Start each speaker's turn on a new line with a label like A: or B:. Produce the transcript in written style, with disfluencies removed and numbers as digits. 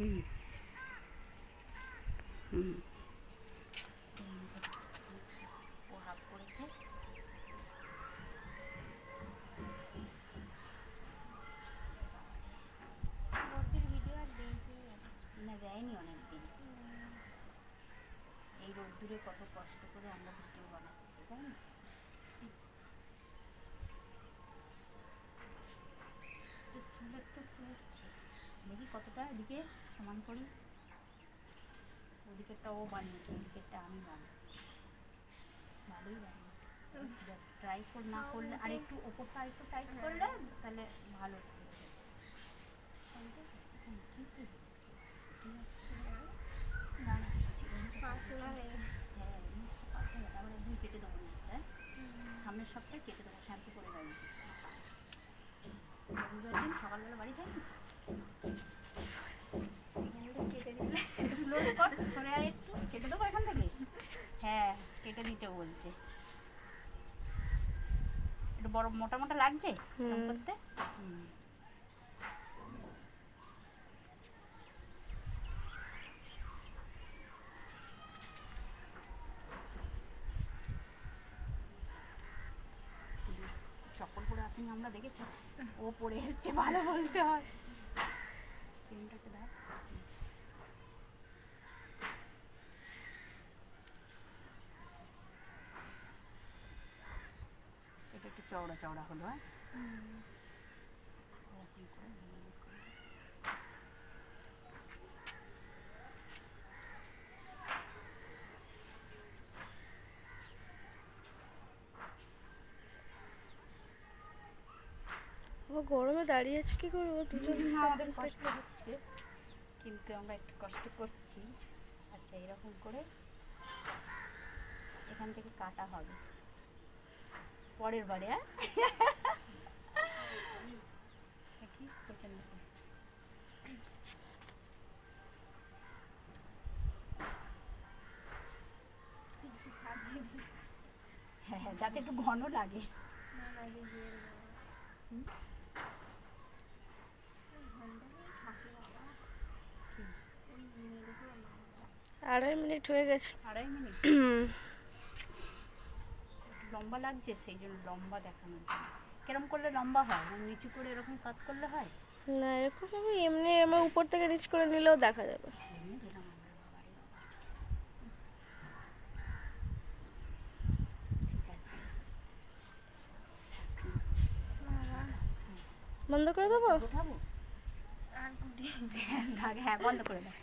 A: হুম হুম
B: ও half করেছে।
C: রোদ্রের video আর দিয়েছি
B: না দেয়নি অনেকদিন। এই রোদ্দুরে কত কষ্ট করে আমরা ভিডিও বানাচ্ছি, তাই না? চুল একটু তুলছি, দেখি কতটা এদিকে সমান করি। ওদিকেরটা ও বানিয়েছে, ওদিকেরটা আমি বানাচ্ছি। ভালোই বানিয়েছি। ট্রাই না করলে আর একটু ওপরটা আর একটু টাইট করলে তাহলে ভালো লাগবে। না না হ্যাঁ কেটে দেবো নিচটা, সামনের সপ্তাহে কেটে দেবো, শ্যাম্পু করে দেবো। রবিবার দিন সকালবেলা বাড়ি থাকি,
C: কেটে দিলে
B: সরে আয় একটু, কেটে দেবো এখান থেকে। হ্যাঁ কেটে দিতে বলছে। একটু বড় মোটা মোটা লাগছে করতে। চপ্পল পরে আসেনি আমরা, দেখেছি ও পরে এসছে, ভালো বলতে হয়। চেনটাকে দাও। এটা একটু চওড়া চওড়া হলো। হ্যাঁ
A: গরমে দাঁড়িয়ে আছি কি করবো দুজন?
B: আমাদের কষ্ট হচ্ছে কিন্তু আমরা একটু কষ্ট করছি। আচ্ছা এরকম করে এখান থেকে কাটা হবে পরের বারে। কি পেছন দিকে। হ্যাঁ হ্যাঁ যাতে একটু ঘন লাগে।
A: আড়াই মিনিট হয়ে গেছে।
B: আড়াই মিনিট লম্বা লাগছে, সেই জন্য লম্বা দেখানোর জন্য। কিরম করলে লম্বা হয়? নিচু করে এরকম কাট করলে হয়
A: না এরকম আমি এমনি আমার উপর থেকে নিচ করে নিলেও দেখা যাবে।
B: এমনি দিলাম আমরা বাড়ি। ঠিক আছে
A: বন্ধ করে দেবো?
B: উঠাবো।
C: আর
B: হ্যাঁ বন্ধ করে দাও।